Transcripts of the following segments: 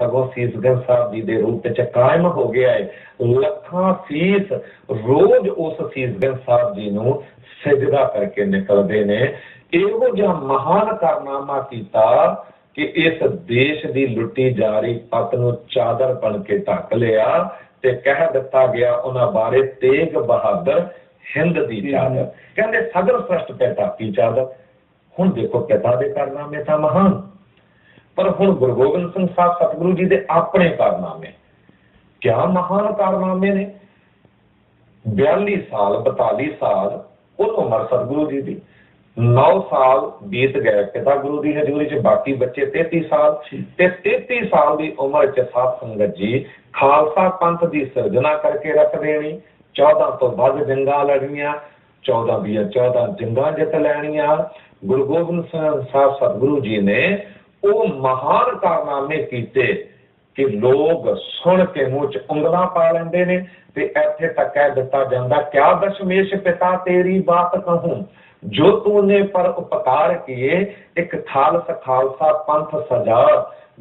सगों सीसगंज साहब जी के रूप च कायम हो गया है। लखां सीस रोज उस सीसगंज साहब जी नूं सजदा करके निकलते ने। इहो जिहा महान कारनामा किया कि इस देश की लुटी जा रही पत नूं चादर बन के ढक लिया ते कह दिता गया उन्हां बारे तेग बहादुर हिंद की चादर, कहते सगर श्रेष्ठ पिता की चादर। हुण देखो पिता के कारनामे तां महान, पर हुण गुरु गोबिंद सिंह साहब सतगुरु जी के अपने कारनामे क्या महान कारनामे ने। 42 साल 42 साल उस उम्र सतगुरु जी की, 9 साल बीत गए पिता गुरु की हजूरी च, बाकी बच्चे 33 साल ते 33 साल की उम्र च साध संगत जी खालसा पंथ की सिरजना करके रख देनी। 14 तो वध जंगा लड़निया, 14 दियां 14 जंगा जित लैनिया। गुरु गोबिंद सिंह साहब सतगुरु जी ने वो महान कारनामे कीते कि लोग सुन के मुंह च उंगलां पा लेंदे ने ते इत्थे तक कह दिता जांदा, क्या दशमेश पिता तेरी बात कहूं, जो तूने पर उपकार किए एक खालसा पंथ सजा,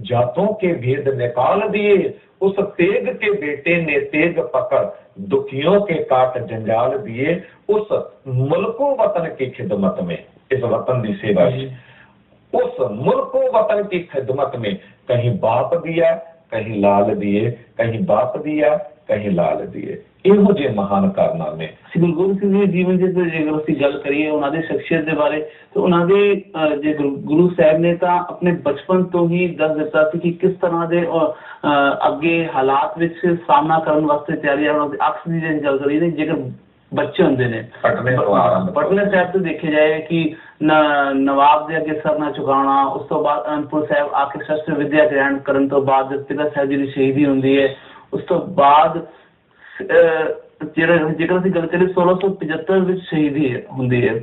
जातों के भेद निकाल दिए, उस तेग के बेटे ने तेग पकड़ दुखियों के काट जंजाल दिए। उस मुल्को वतन की खिदमत में, इस वतन की सेवा, उस मुल्को वतन की खिदमत में कहीं बाप दिया कहीं लाल दिए, कहीं बाप दिया कहीं लाल दिए। ਇਹੋ ਜਿਹੇ ਮਹਾਨ ਕਾਰਨਾਮੇ ਗੁਰੂ ਗੋਬਿੰਦ ਸਿੰਘ ਜੀ ਜੀਵਨ ਜੇ ਜੇਕਰ ਅਸੀਂ ਗੱਲ ਕਰੀਏ ਉਹਨਾਂ ਦੀ ਸ਼ਖਸੀਅਤ ਦੇ ਬਾਰੇ, ਤਾਂ ਉਹਨਾਂ ਦੇ ਜੇ ਗੁਰੂ ਸਾਹਿਬ ਨੇ ਤਾਂ ਆਪਣੇ ਬਚਪਨ ਤੋਂ ਹੀ ਦੱਸ ਦਿੱਤਾ ਸੀ ਕਿ ਕਿਸ ਤਰ੍ਹਾਂ ਦੇ ਅੱਗੇ ਹਾਲਾਤ ਵਿੱਚ ਸਾਹਮਣਾ ਕਰਨ ਵਾਸਤੇ ਤਿਆਰੀ ਹੈ। ਉਹਨਾਂ ਦੀ ਅਕਸ ਦੀ ਜੇ ਗੱਲ ਕਰੀਏ ਜੇਕਰ ਬੱਚੇ ਹੁੰਦੇ ਨੇ ਪਟਨੇ ਸਾਹਿਬ ਤੋਂ ਦੇਖਿਆ ਜਾਏ ਕਿ ਨਵਾਬ ਦੇ ਅੱਗੇ ਸਰ ਨਾ ਝੁਕਾਉਣਾ, ਉਸ ਤੋਂ ਬਾਅਦ ਅਨੰਦਪੁਰ ਸਾਹਿਬ ਆ ਕੇ ਸ਼ਸਤਰ ਵਿੱਦਿਆ ਗ੍ਰਹਿਣ ਕਰਨ ਤੋਂ ਬਾਅਦ ਪਿਤਾ ਸਾਹਿਬ ਜੀ ਦੀ ਸ਼ਹੀਦੀ ਹੁੰਦੀ ਹੈ। ਉਸ ਤੋਂ ਬਾਅਦ ਜੇਕਰ ਅਸੀਂ ਗੱਲ ਕਰੀਏ 1675 ਵਿੱਚ ਸ਼ਹੀਦੀ ਹੁੰਦੀ ਹੈ,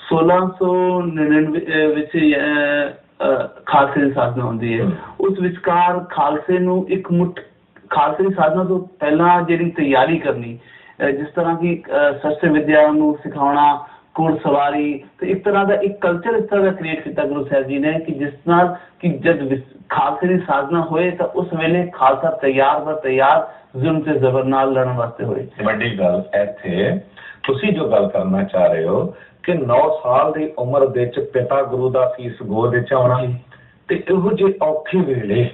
1699 ਵਿੱਚ ਖਾਲਸੇ ਦੀ ਸਾਧਨਾ ਹੁੰਦੀ ਹੈ। ਉਸ ਵਿਚਕਾਰ ਖਾਲਸੇ ਨੂੰ ਇੱਕ ਮੁੱਠ ਖਾਲਸੇ ਦੀ ਸਾਧਨਾ ਤੋਂ ਪਹਿਲਾਂ ਜਿਹੜੀ ਤਿਆਰੀ ਕਰਨੀ, ਜਿਸ ਤਰ੍ਹਾਂ ਕਿ ਸ਼ਸਤਰ ਵਿੱਦਿਆ ਨੂੰ ਸਿਖਾਉਣਾ, ਘੋੜਸਵਾਰੀ, ਤੇ ਇੱਕ ਤਰ੍ਹਾਂ ਦਾ ਇੱਕ ਕਲਚਰ ਇਸ ਤਰ੍ਹਾਂ ਦਾ ਕ੍ਰੀਏਟ ਕੀਤਾ ਗੁਰੂ ਸਾਹਿਬ ਜੀ ਨੇ ਕਿ ਜਿਸ ਨਾਲ ਕਿ ਜਦ ਖਾਲਸੇ ਦੀ ਸਾਧਨਾ ਹੋਏ ਤਾਂ ਉਸ ਵੇਲੇ ਖਾਲਸਾ ਤਿਆਰ ਬਰ ਤਿਆਰ ਜ਼ੁਲਮ ਤੇ ਜ਼ਬਰ ਨਾਲ ਲੜਨ ਵਾਸਤੇ ਹੋਏ। ਵੱਡੀ ਗੱਲ ਇੱਥੇ ਤੁਸੀਂ ਜੋ ਗੱਲ ਕਰਨਾ ਚਾਹ ਰਹੇ ਹੋ ਕਿ 9 ਸਾਲ ਦੀ ਉਮਰ ਦੇ ਵਿੱਚ ਪਿਤਾ ਗੁਰੂ ਦਾ ਸੀਸ ਗੋਦ ਵਿੱਚ ਆਉਣਾ, ਤੇ ਇਹੋ ਜਿਹੇ ਔਖੇ ਵੇਲੇ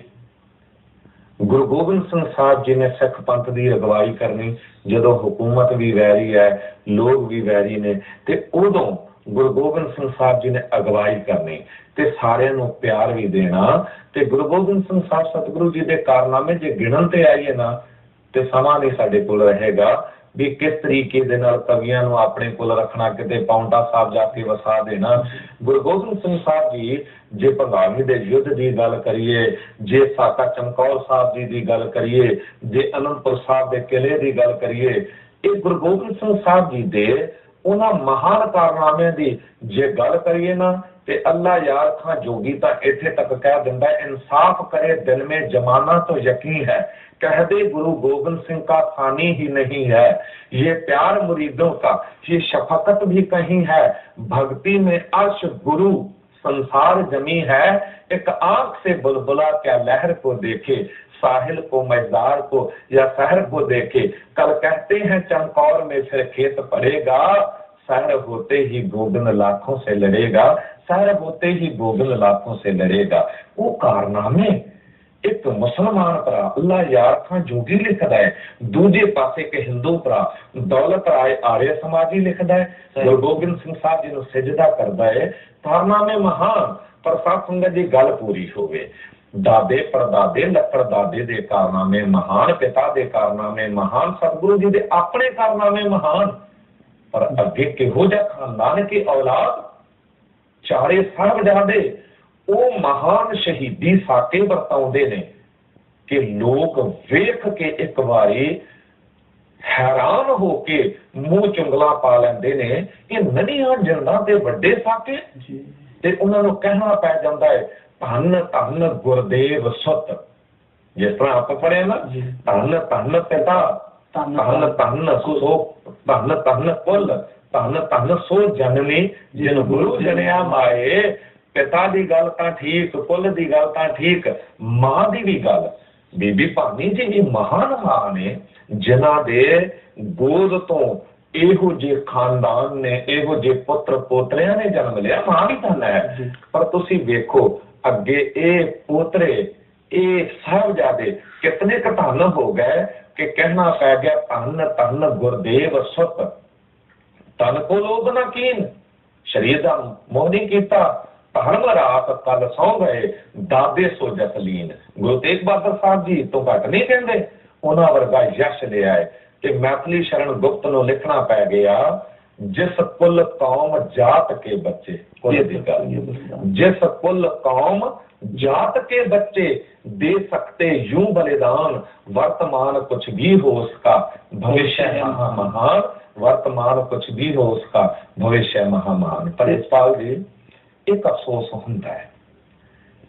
ਗੁਰੂ ਗੋਬਿੰਦ ਸਿੰਘ ਸਾਹਿਬ ਜੀ ਨੇ ਸਿੱਖ ਪੰਥ ਦੀ ਅਗਵਾਈ ਕਰਨੀ, ਜਦੋਂ ਹਕੂਮਤ ਵੀ ਵੈਰੀ ਹੈ, ਲੋਕ ਵੀ ਵੈਰੀ ਨੇ, ਤੇ ਉਦੋਂ ਗੁਰੂ ਗੋਬਿੰਦ ਸਿੰਘ ਸਾਹਿਬ ਜੀ ਨੇ ਅਗਵਾਈ ਕਰਨੀ ਤੇ ਸਾਰਿਆਂ ਨੂੰ ਪਿਆਰ ਵੀ ਦੇਣਾ। ਤੇ ਗੁਰੂ ਗੋਬਿੰਦ ਸਿੰਘ ਸਾਹਿਬ ਸਤਿਗੁਰੂ ਜੀ ਦੇ ਕਾਰਨਾਮੇ ਜੇ ਗਿਣਨ ਤੇ ਆਈਏ ਨਾ ਤੇ ਸਮਾਂ ਨਹੀਂ ਸਾਡੇ ਕੋਲ ਰਹੇਗਾ ਵੀ ਕਿਸ ਤਰੀਕੇ ਦੇ ਨਾਲ ਕਵੀਆਂ ਨੂੰ ਆਪਣੇ ਕੋਲ ਰੱਖਣਾ, ਕਿਤੇ ਪਾਉਂਟਾ ਸਾਹਿਬ ਜਾ ਕੇ ਵਸਾ ਦੇਣਾ। ਗੁਰੂ ਗੋਬਿੰਦ ਸਿੰਘ ਸਾਹਿਬ ਜੀ ਜੇ ਭੰਗਾਣੀ ਦੇ ਯੁੱਧ ਦੀ ਗੱਲ ਕਰੀਏ, ਜੇ ਸਾਕਾ ਚਮਕੌਰ ਸਾਹਿਬ ਜੀ ਦੀ ਗੱਲ ਕਰੀਏ, ਜੇ ਅਨੰਦਪੁਰ ਸਾਹਿਬ ਦੇ ਕਿਲੇ ਦੀ ਗੱਲ ਕਰੀਏ, ਇਹ ਗੁਰੂ ਗੋਬਿੰਦ ਸਿੰਘ ਸਾਹਿਬ ਜੀ ਦੇ ਉਹਨਾਂ ਮਹਾਨ ਕਾਰਨਾਮਿਆਂ ਦੀ ਜੇ ਗੱਲ ਕਰੀਏ ਨਾ ਤੇ ਅੱਲਾ यार खां जोगी तो इत्थे तक कह दिंदा, इंसाफ करे दिल में जमाना तो यकीन है, कह दे गुरु गोबिंद सिंह का खानी ही नहीं है, ये प्यार मुरीदों का ये शफकत भी कहीं है, भक्ति में अर्श गुरु संसार जमी है, एक आंख से बुलबुला क्या लहर को देखे, साहिल को मजदार को या शहर को देखे, कल कहते हैं चमकौर में फिर खेत पड़ेगा, शहर होते ही गोबिंद लाखों से लड़ेगा, शहर होते ही गोबिंद लाखों से लड़ेगा। वो कारनामे एक मुसलमान भरा अल्लाह यार खां जोगी लिखदा है, दूजे पासे के हिंदू भरा दौलत राय आर्य समाजी लिखदा है, गुरु गोबिंद सिंह साहब जी नूं सजदा करदा है। कारनामे महान, पर साथ संगत जी गल पूरी होवे। दादे परदादे लपड़दादे दे कारनामे महान, पिता दे कारनामे महान, सतगुरु जी दे अपने कारनामे महान, पर अगे किहो जिहा खानदान की औलाद चारे साहबजादे वो महान शहीदी साके वरताउंदे ने कि लोग वेख के एक बारी हैरान होके मुंह चुंगला पा लेंदे ने, ये ननियां जिंदा ते वड्डे साके ते उन्हां नूं कहना पै जांदा है धन धन गुरदेव सुत, जिस तरह आप पढ़े ना धन धन पिता, धन धन सो धन धन कुल, धन धन सो जननी जिन गुरु जनिया माए। पिता की गल तां ठीक, कुल की गल तां ठीक, मां की भी गल ਬੀਬੀ ਭਾਨੀ ਜੀ ਇਹ ਮਹਾਨ ਮਾਂ ਨੇ ਜਿਨ੍ਹਾਂ ਦੇ ਗੋਦ ਤੋਂ ਇਹੋ ਜਿਹੇ ਖਾਨਦਾਨ ਨੇ, ਇਹੋ ਜਿਹੇ ਪੁੱਤਰ ਪੋਤਰਿਆਂ ਨੇ ਜਨਮ ਲਿਆ। ਮਾਂ ਵੀ ਧੰਨ ਹੈ। ਪਰ ਤੁਸੀਂ ਵੇਖੋ ਅੱਗੇ ਇਹ ਪੋਤਰੇ, ਇਹ ਸਾਹਿਬਜ਼ਾਦੇ ਕਿਤਨੇ ਕੁ ਧੰਨ ਹੋ ਗਏ ਕਿ ਕਹਿਣਾ ਪੈ ਗਿਆ ਧੰਨ ਧੰਨ ਗੁਰਦੇਵ ਸੁਤ, ਧਨ ਕੋ ਲੋਭ ਨਾ ਕੀਨ, ਸਰੀਰ ਦਾ ਮੋਹ ਨਹੀਂ ਕੀਤਾ, ਧਰਮ ਰਾਤ ਕੱਲ ਸੌ ਗਏ, ਦਾਦੇ ਸੋ ਜਸ ਲੀਨ। ਗੁਰੂ ਤੇਗ ਬਹਾਦਰ ਸਾਹਿਬ ਜੀ ਤੋਂ ਘੱਟ ਨਹੀਂ ਕਹਿੰਦੇ, ਉਹਨਾਂ ਵਰਗਾ ਯਸ਼ ਲਿਆ ਹੈ। ਤੇ ਮੈਥਲੀ ਸ਼ਰਨ ਗੁਪਤ ਨੂੰ ਲਿਖਣਾ ਪੈ ਗਿਆ, ਜਿਸ ਕੁਲ ਕੌਮ ਜਾਤ ਕੇ ਬੱਚੇ, ਕੁਲ ਦੀ ਗੱਲ, ਜਿਸ ਕੁਲ ਕੌਮ जात के बच्चे दे सकते यूं बलिदान, वर्तमान कुछ भी हो उसका भविष्य महान, वर्तमान कुछ भी हो उसका भविष्य महान। पर इस्पाल जी एक अफसोस होता है,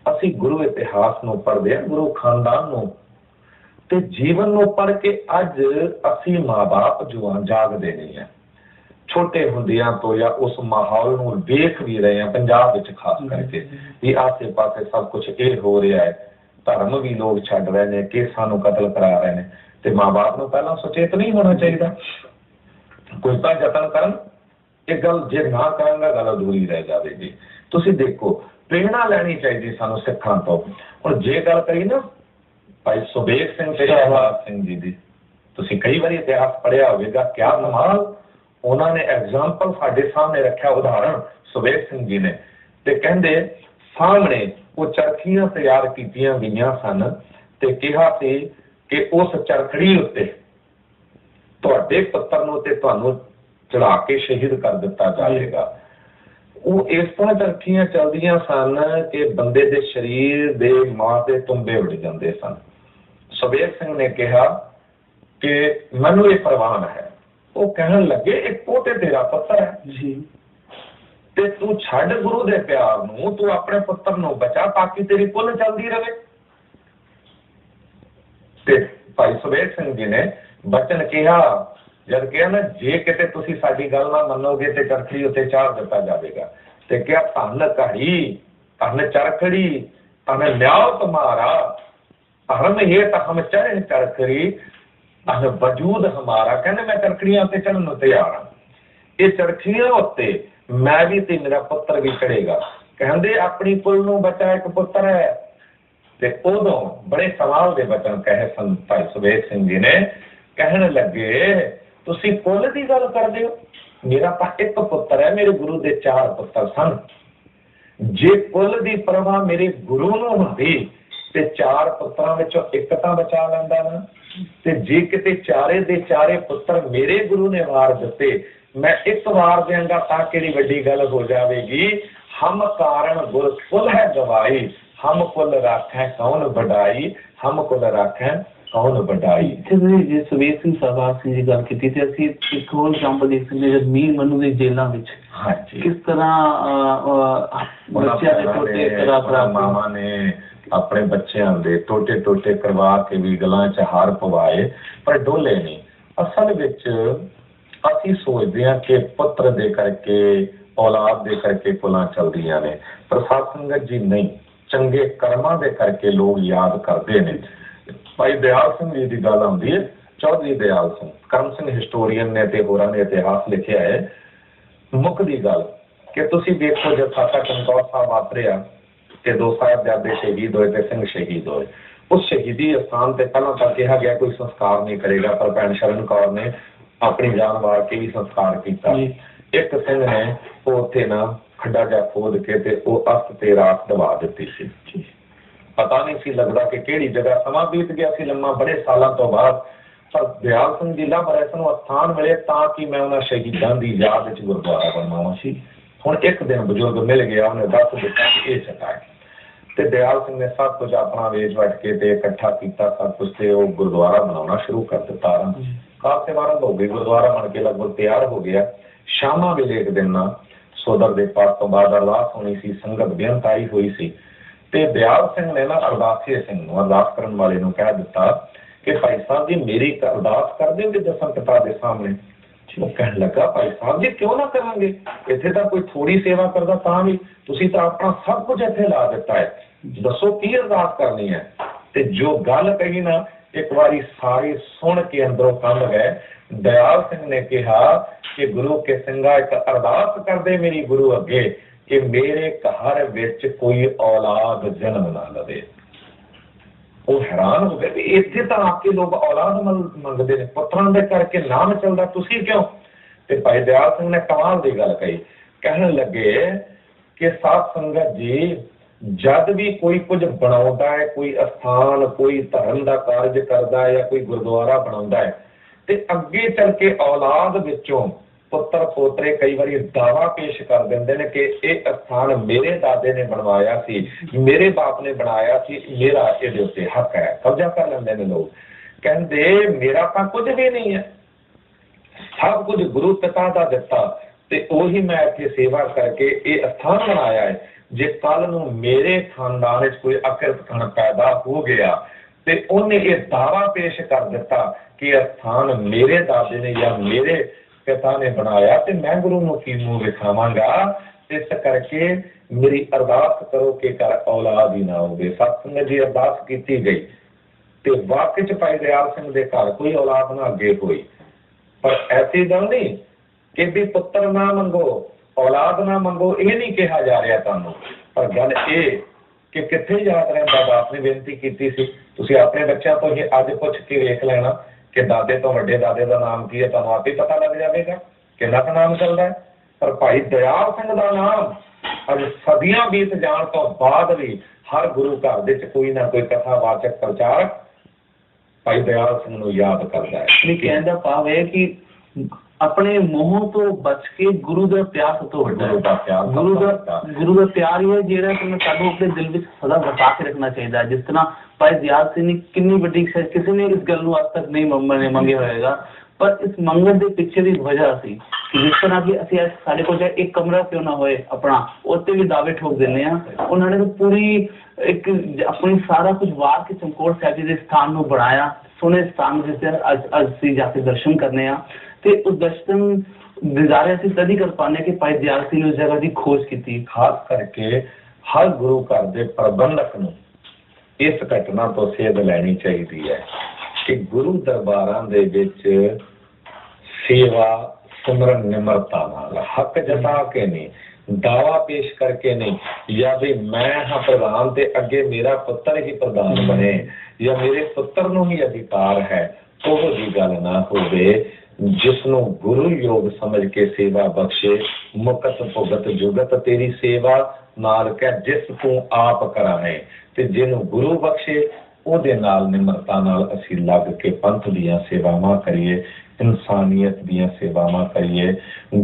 असी गुरु इतिहास नूं पढ़दे हां, गुरु खानदान नूं ते जीवन नूं पढ़ के अज असी माँ बाप जो जागदे नहीं है, छोटे ਹੁੰਦਿਆਂ ਤੋਂ ਜਾਂ ਉਸ ਮਾਹੌਲ ਨੂੰ ਦੇਖ ਵੀ ਰਹੇ ਆ ਪੰਜਾਬ ਵਿੱਚ ਖਾਸ ਕਰਕੇ ਵੀ ਆਸੇ ਪਾਸੇ ਸਭ ਕੁਝ ਇਹ ਹੋ ਰਿਹਾ ਹੈ, ਧਰਮ ਵੀ ਲੋਕ ਛੱਡ ਰਹੇ ਨੇ, ਕੇਸਾਂ ਨੂੰ ਕਤਲ ਕਰਾ ਰਹੇ ਨੇ, ਤੇ ਮਾਂ-ਬਾਪ ਨੂੰ ਪਹਿਲਾਂ ਸੁਚੇਤ ਨਹੀਂ ਹੋਣਾ ਚਾਹੀਦਾ। ਕੋਈ ਤਾਂ ਯਤਨ ਕਰਨ, ਇਹ ਗੱਲ ਜੇ ਨਾ ਕਰਾਂਗਾ ਗੱਲ ਅਧੂਰੀ ਰਹਿ ਜਾਵੇਗੀ। ਤੁਸੀਂ ਦੇਖੋ ਪ੍ਰੇਰਣਾ ਲੈਣੀ ਚਾਹੀਦੀ ਸਾਨੂੰ ਸਿੱਖਾਂ ਤੋਂ। ਹੁਣ ਜੇ ਗੱਲ ਕਰੀ ਨਾ ਭਾਈ ਸੁਬੇਗ ਸਿੰਘ ਤੇ ਸ਼ਹਿਬਾਜ਼ ਸਿੰਘ ਜੀ ਦੀ, ਤੁਸੀਂ ਕਈ ਵਾਰੀ ਇਤਿਹਾਸ ਪੜ੍ਹਿਆ ਹੋਵੇਗਾ, ਕਿਆ ਕਮਾਲ ਉਹਨਾਂ ਨੇ ਐਗਜ਼ਾਮਪਲ ਸਾਡੇ ਸਾਹਮਣੇ ਰੱਖਿਆ, ਉਦਾਹਰਣ ਸੁਬੇਗ ਸਿੰਘ ਜੀ ਨੇ। ਤੇ ਕਹਿੰਦੇ ਸਾਹਮਣੇ ਉਹ ਚਰਖੀਆਂ ਤਿਆਰ ਕੀਤੀਆਂ ਗਈਆਂ ਸਨ ਤੇ ਕਿਹਾ ਸੀ ਕਿ ਉਸ ਚਰਖੜੀ ਉੱਤੇ ਤੁਹਾਡੇ ਪੁੱਤਰ ਨੂੰ ਤੇ ਤੁਹਾਨੂੰ ਚੜਾ ਕੇ ਸ਼ਹੀਦ ਕਰ ਦਿੱਤਾ ਜਾਵੇਗਾ। ਉਹ ਇਸ ਤਰ੍ਹਾਂ ਚਰਖੀਆਂ ਚੱਲਦੀਆਂ ਸਨ ਕਿ ਬੰਦੇ ਦੇ ਸਰੀਰ ਦੇ ਮਾਸ ਦੇ ਤੁੰਬੇ ਉੱਡ ਜਾਂਦੇ ਸਨ। ਸੁਬੇਗ ਸਿੰਘ ਨੇ ਕਿਹਾ ਕਿ ਮੈਨੂੰ ਇਹ ਪ੍ਰਵਾਨ ਹੈ। ਉਹ ਕਹਿਣ ਲੱਗੇ ਇੱਕ ਉਹ ਤੇ ਤੇਰਾ ਪੁੱਤਰ ਹੈ ਜੀ, ਤੇ ਤੂੰ ਛੱਡ ਗੁਰੂ ਦੇ ਪਿਆਰ ਨੂੰ, ਤੂੰ ਆਪਣੇ ਪੁੱਤਰ ਨੂੰ ਬਚਾ ਤਾਂ ਕਿ ਤੇਰੀ ਕੁੱਲ ਚੱਲਦੀ ਰਹੇ। ਤੇ ਭਾਈ ਸੁਬੇਗ ਸਿੰਘ ਜੀ ਨੇ ਬਚਨ ਕਿਹਾ, ਜਦ ਕਿਹਾ ਨਾ ਜੇ ਕਿਤੇ ਤੁਸੀਂ ਸਾਡੀ ਗੱਲ ਨਾ ਮੰਨੋਗੇ ਤੇ ਚਰਖੜੀ ਉੱਤੇ ਚਾੜ ਦਿੱਤਾ ਜਾਵੇਗਾ। ਤੇ ਕਿਹਾ ਧੰਨ ਘੜੀ, ਧੰਨ ਚਰਖੜੀ, ਧੰਨ ਲਿਆਓ ਤੁਮਾਰਾ, ਧਰਮ ਹੇਤ ਹਮ ਚੜ੍ਹੇ ਚਰਖੜੀ, ਵਜੂਦ ਹਮਾਰਾ। ਕਹਿੰਦੇ ਮੈਂ ਚਰਖੜੀਆਂ ਉੱਤੇ ਚੜ੍ਹਨ ਨੂੰ ਤਿਆਰ ਹਾਂ, ਇਹ ਚਰਖੜੀਆਂ ਉੱਤੇ ਮੈਂ ਵੀ ਤੇ ਮੇਰਾ ਪੁੱਤਰ ਵੀ ਚੜ੍ਹੇਗਾ। ਕਹਿੰਦੇ ਆਪਣੀ ਕੁੱਲ ਨੂੰ ਬਚਾ ਇੱਕ ਪੁੱਤਰ ਹੈ। ਤੇ ਉਦੋਂ ਬੜੇ ਸਵਾਲ ਦੇ ਬਚਨ ਕਹੇ ਸਨ ਭਾਈ ਸੁਬੇਗ ਸਿੰਘ ਜੀ ਨੇ, ਕਹਿਣ ਲੱਗੇ ਤੁਸੀਂ ਕੁੱਲ ਦੀ ਗੱਲ ਕਰਦੇ ਹੋ, ਮੇਰਾ ਤਾਂ ਇੱਕ ਪੁੱਤਰ ਹੈ, ਮੇਰੇ ਗੁਰੂ ਦੇ 4 ਪੁੱਤਰ ਸਨ। ਜੇ ਕੁੱਲ ਦੀ ਪਰਵਾਹ ਮੇਰੇ ਗੁਰੂ ਨੂੰ ਹੁੰਦੀ ਤੇ 4 ਪੁੱਤਰਾਂ ਵਿੱਚੋਂ ਇੱਕ ਤਾਂ ਬਚਾ ਲੈਂਦਾ ਨਾ। ਤੇ ਜੇ ਕਿਤੇ ਚਾਰੇ ਦੇ ਚਾਰੇ ਪੁੱਤਰ ਮੇਰੇ ਗੁਰੂ ਨੇ ਵਾਰ ਦਿੱਤੇ, ਮੈਂ ਇੱਕ ਵਾਰ ਦਿਆਂਗਾ ਤਾਂ ਕਿਹੜੀ ਵੱਡੀ ਗੱਲ ਹੋ ਜਾਵੇਗੀ। ਹਮ ਕਾਰਨ ਗੁਰ ਕੁਲ ਹੈ ਗਵਾਈ, ਹਮ ਕੁਲ ਰਾਖੈ ਕੌਣ ਵਡਾਈ, ਹਮ ਕੁਲ ਰਾਖੈ ਕੌਣ ਵਡਾਈ। ਜੇ ਸੁਬੇਗ ਸਿੰਘ ਸਰਦਾਰ ਸਿੰਘ ਦੀ ਗੱਲ ਕੀਤੀ ਤੇ ਅਸੀਂ ਇੱਕ ਹੋਰ ਐਗਜ਼ਾਮਪਲ ਦੇਖ ਸਕਦੇ ਜਦ ਮੀਰ ਮਨੂ ਦੇ ਜੇਲਾਂ ਵਿੱਚ ਕਿਸ ਤਰ੍ਹਾਂ ਬੱਚਿਆਂ ਦੇ ਟੋਟੇ ਕਰਾ ਮਾਵਾਂ ਨੇ ਆਪਣੇ ਬੱਚਿਆਂ ਦੇ ਟੋਟੇ ਟੋਟੇ ਕਰਵਾ ਕੇ ਵੀ ਗਲਾਂ 'ਚ ਹਾਰ ਪਵਾਏ, ਪਰ ਡੋਲੇ ਨਹੀਂ। ਅਸਲ ਵਿੱਚ ਅਸੀਂ ਸੋਚਦੇ ਹਾਂ ਕਿ ਪੁੱਤਰ ਦੇ ਕਰਕੇ, ਔਲਾਦ ਦੇ ਕਰਕੇ ਕੁਲਾਂ ਚੱਲਦੀਆਂ ਨੇ, ਪਰ ਸਾਧ ਸੰਗਤ ਜੀ ਨਹੀਂ, ਚੰਗੇ ਕਰਮਾਂ ਦੇ ਕਰਕੇ ਲੋਕ ਯਾਦ ਕਰਦੇ ਨੇ। ਭਾਈ ਦਿਆਲ ਸਿੰਘ ਜੀ ਦੀ ਗੱਲ ਆਉਂਦੀ ਹੈ, ਚੌਧਰੀ ਦਿਆਲ ਸਿੰਘ, ਕਰਮ ਸਿੰਘ ਹਿਸਟੋਰੀਅਨ ਨੇ ਤੇ ਹੋਰਾਂ ਨੇ ਇਤਿਹਾਸ ਲਿਖਿਆ ਹੈ। ਮੁੱਖ ਦੀ ਗੱਲ ਕਿ ਤੁਸੀਂ ਦੇਖੋ ਜਦ ਸਾਡਾ ਚਮਕੌਰ ਸਾਹਿਬ ਵਾਪਰਿਆ ਤੇ 2 ਸਾਹਿਬਜ਼ਾਦੇ ਸ਼ਹੀਦ ਹੋਏ ਤੇ ਸਿੰਘ ਸ਼ਹੀਦ ਹੋਏ, ਉਸ ਸ਼ਹੀਦੀ ਅਸਥਾਨ ਤੇ ਪਹਿਲਾਂ ਤਾਂ ਕਿਹਾ ਗਿਆ ਕੋਈ ਸੰਸਕਾਰ ਨਹੀਂ ਕਰੇਗਾ, ਪਰ ਭੈਣ ਸ਼ਰਨ ਕੌਰ ਨੇ ਆਪਣੀ ਜਾਨ ਵਾਰ ਕੇ ਵੀ ਸੰਸਕਾਰ ਕੀਤਾ। ਇੱਕ ਸਿੰਘ ਨੇ ਉਹ ਉੱਥੇ ਨਾ ਖੱਡਾ ਜਾ ਖੋਦ ਕੇ ਤੇ ਉਹ ਅਸਤ ਤੇ ਰਾਤ ਦਬਾ ਦਿੱਤੀ ਸੀ। ਪਤਾ ਨਹੀਂ ਸੀ ਲੱਗਦਾ ਕਿ ਕਿਹੜੀ ਜਗ੍ਹਾ ਸਮਾਂ ਬੀਤ ਗਿਆ ਸੀ ਲੰਮਾ, ਬੜੇ ਸਾਲਾਂ ਤੋਂ ਬਾਅਦ। ਪਰ ਦਿਆਲ ਸਿੰਘ ਜੀ ਲੱਭ ਰਹੇ ਸਨ ਅਸਥਾਨ ਮਿਲੇ ਤਾਂ ਕਿ ਮੈਂ ਉਹਨਾਂ ਸ਼ਹੀਦਾਂ ਦੀ ਯਾਦ ਵਿੱਚ ਗੁਰਦੁਆਰਾ ਬਣਵਾਉਣਾ ਸੀ। ਹੁਣ ਇੱਕ ਦਿਨ ਬਜ਼ੁਰਗ ਮਿਲ ਗਿਆ, ਉਹਨੇ ਦੱਸ ਦਿੱਤਾ ਕਿ ਇਹ ਜਗ੍ਹਾ ਹੈ। ਤੇ ਦਿਆਲ ਸਿੰਘ ਨੇ ਸਭ ਕੁਝ ਆਪਣਾ ਵੇਚ ਵੱਟ ਕੇ ਤੇ ਇਕੱਠਾ ਕੀਤਾ ਸਭ ਕੁਝ ਤੇ ਉਹ ਗੁਰਦੁਆਰਾ ਬਣਾਉਣਾ ਸ਼ੁਰੂ ਕਰ ਦਿੱਤਾ। ਖਾਸੇ ਵਾਰਾਂ ਹੋ ਗਈ, ਗੁਰਦੁਆਰਾ ਬਣ ਕੇ ਲਗਭਗ ਤਿਆਰ ਹੋ ਗਿਆ। ਸ਼ਾਮਾਂ ਵੇਲੇ ਇੱਕ ਦਿਨ ਨਾ ਸੋਦਰ ਦੇ ਪਾਠ ਤੋਂ ਬਾਅਦ ਅਰਦਾਸ ਹੋਣੀ ਸੀ, ਸੰਗਤ ਬੇਅੰਤ ਆਈ ਹੋਈ ਸੀ ਤੇ ਦਿਆਲ ਸਿੰਘ ਨੇ ਨਾ ਅਰਦਾਸੀਏ ਸਿੰਘ ਨੂੰ, ਅਰਦਾਸ ਕਰਨ ਵਾਲੇ ਨੂੰ ਕਹਿ ਦਿੱਤਾ ਕਿ ਭਾਈ ਸਾਹਿਬ ਜੀ ਮੇਰੀ ਅਰਦਾਸ ਕਰ ਦਿਓਗੇ ਦਸਾਂ ਪਿਤਾ ਦੇ ਸਾਹਮਣੇ। ਉਹ ਕਹਿਣ ਲੱਗਾ ਭਾਈ ਸਾਹਿਬ ਜੀ ਕਿਉਂ ਨਾ ਕਰਾਂਗੇ, ਇੱਥੇ ਤਾਂ ਕੋਈ ਥੋੜੀ ਸੇਵਾ ਕਰਦਾ ਤਾਂ ਵੀ, ਤੁਸੀਂ ਤਾਂ ਆਪਣਾ ਸਭ ਕੁਝ ਇੱਥੇ ਲਾ ਦਿੱਤਾ ਹੈ। दसो की अरदास करनी है। ते जो गल कही ना एक बारी सारे सुन के अंदरों कंब गए। दयाल सिंह ने कहा कि गुरु के सिंघा एक अरदास कर दे मेरी गुरु अगे कि मेरे घर विच कोई औलाद जन्म ना लवे। वो हैरान हो गए भी इत्थे तां आके लोग औलाद मंगते हैं, पुत्रां दे करके नाम चलदा, तुसीं क्यों? ते भाई दयाल सिंह ने कमाल की गल कही, कहने लगे कि साध संगत जी जद भी कोई कुछ बनाउंदा है, कोई अस्थान कोई धर्म का कार्य करता है या कोई गुरुद्वारा बनाउंदा है ते अगे चल के औलाद विचों पुत्र पोतरे कई बार दावा पेश कर देंदे ने कि यह स्थान मेरे दादे ने बनवाया सी, मेरे बाप ने बनाया सी, मेरा इहदे उत्ते हक है, कब्जा कर लेंदे ने लोग। कहंदे मेरा तां कुछ भी नहीं है, सब कुछ गुरु पिता दा दिता ते ओही मैं इत्थे सेवा करके ये स्थान बनाया है। जे कल नूं मेरे खानदान विच कोई अकिरत पैदा हो गया ते उन्हें ये दावा पेश कर दिता कि यह स्थान मेरे दादे ने या मेरे पिता ने बनाया ते मैं गुरु नूं की मूंह विखावांगा। इस करके मेरी अरदास करो कि कर औलाद ही ना होवे। सतसंग जी अरदास की गई ते वाकई च भाई दयाल सिंह दे घर कोई औलाद ना अगे होई। पर ऐसी गल नहीं कि भी पुत्र ना मंगो औलाद ना मंगो, ये नहीं कहा जा रहा तुहानूं, पर गल ये कि कित्थे याद रहिंदा बाप ने बेनती कीती सी। तुसीं अपने बच्चों तो ही अज पुछ के वेख लेना कि दादे तो वड्डे दादे का नाम की है, तुहानूं आपे पता लग जाएगा किन्ना क नाम चलदा है। पर भाई दयाल सिंह का नाम अज सदियां बीत जाण तो बाद भी हर गुरु घर दे च कोई ना कोई कथावाचक प्रचारक भाई दयाल सिंह नूं याद करदा है। कहण दा भाव है कि अपने मोह तो बच के गुरु का प्यार सब तो वड्डा है। गुरु का प्यार ही है जेड़ा तुम सानू अपने दिल में सदा बसा के रखना चाहिए। जिस तरह भाई दयाल सिंह ने कितनी बड़ी किसी ने इस गल आज तक नहीं मंगे होएगा, पर इस मंगन के पीछे भी वजह सी कि जिस तरह की असि साडे कोल चाहे एक कमरा क्यों ना होए अपना उत्ते भी दावे ठोक देने आ। उन्होंने तो पूरी एक अपनी सारा कुछ वार के चमकौर साहिब जी के स्थान में बनाया, सोने स्थान जिस अज जाके दर्शन करने आ ते उस दर्शन गुजारे असीं तदी कर पाने कि भाई दयाल सिंह ने उस जगह की खोज की। खास करके हर गुरु घर के प्रबंधक नूं इस घटना तो सेध लैनी चाहिए है कि गुरु दरबारां दे विच सेवा सिमरन निमरता नाल हक जता के नहीं, दावा पेश करके नहीं, या भी मैं हाँ प्रधान ते अगे मेरा पुत्र ही प्रधान बने या मेरे पुत्र नूं ही अधिकार है, ओह जी गल ना होवे। जिसनों गुरु योग समझ के सेवा बख्शे, मुकत भुगत जुगत तेरी सेवा नाल कह जिस तू आप कराने, ते जिन्हों गुरु बख्शे ओदे नाल निमरता नाल असी लग के पंथ दियां सेवावां करिए, इंसानियत दियां सेवावां करिए।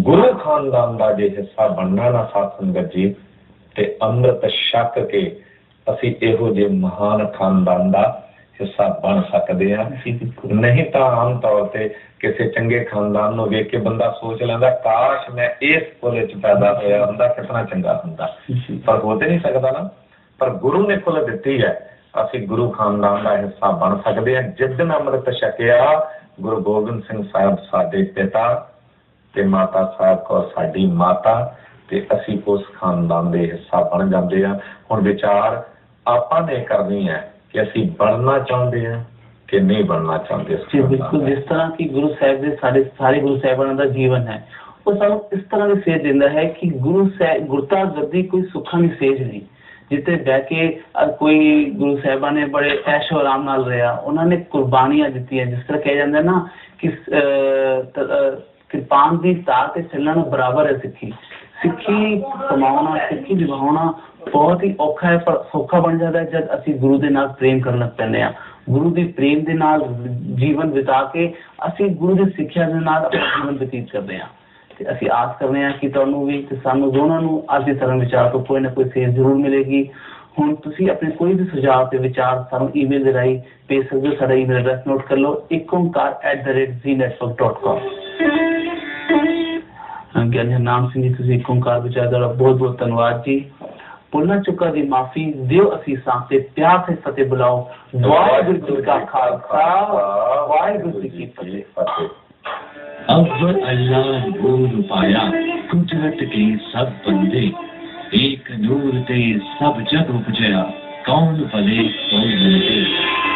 गुरु खानदान का जे हिस्सा बनना ना साध संगत जी ते अमृत छक के असी इहो जे महान खानदान का हिस्सा बन सकते हैं। नहीं तो आम तौर पर किसी चंगे खानदान नूं वेख के बंदा सोच लैंदा काश मैं इस कुल च पैदा होया हुंदा कितना चंगा हुंदा, पर हो तो नहीं सकता ना। पर गुरु ने कुल दिती है, असी गुरु खानदान का हिस्सा बन सकते हैं। जिस दिन अमृत छकिया गुरु गोबिंद सिंह साहब साडे पिता ते माता साहब कौर साडी माता ते असी उस खानदान के हिस्सा बन जाते हैं। हुण विचार आपां ने करनी है कि असी बनना चाहते हैं कि नहीं बनना चाहते। बिल्कुल जिस तरह की गुरु साहब के सारे गुरु साहिबान का जीवन है वो सानू इस तरह की सेध देता है कि गुरता गद्दी कोई सुखा की सेज नहीं जिते बह के कोई गुरु साहिबान ने बड़े ऐशो आराम नाल रहा, उन्होंने कुर्बानियां दी है। जिस तरह कहा जाता है ना कि कृपान की तार से चलना बराबर है सिक्खी कमाना सिक्खी निभाना बहुत ही औखा है, पर सौखा बन जाता है जब असी गुरु के नाल प्रेम करन लग पैंदे आ। गुरु के प्रेम के नाल जीवन बिता के असी गुरु की सिक्ख्या के नाल अपना जीवन व्यतीत करते हैं। असी आस करते हैं कि तुहानूं भी ते सानूं दोनों नूं अज दे धर्म विचार तो कोई ना कोई सेध जरूर मिलेगी। हुण तुसीं अपने कोई भी सुझाव ते विचार सानूं ईमेल दे राहीं भेज सकदे हो। साडा ईमेल एड्रैस नोट कर लो ekongkar@znetwork.com। ज्ञानी हरनाम सिंह जी तुसीं एकओंकार विचार दा बहुत बहुत धन्यवाद जी। भुलना चुका दी माफी दियो असीसां ते प्यार से फतेह बुलाओ। वाहिगुरू जी का खालसा वाहिगुरू जी की फतेह। अव्वल अल्लाह नूर पाया कुदरत के सब बंदे, एक नूर ते सब जग उपजया। कौन भले कौन मिलते।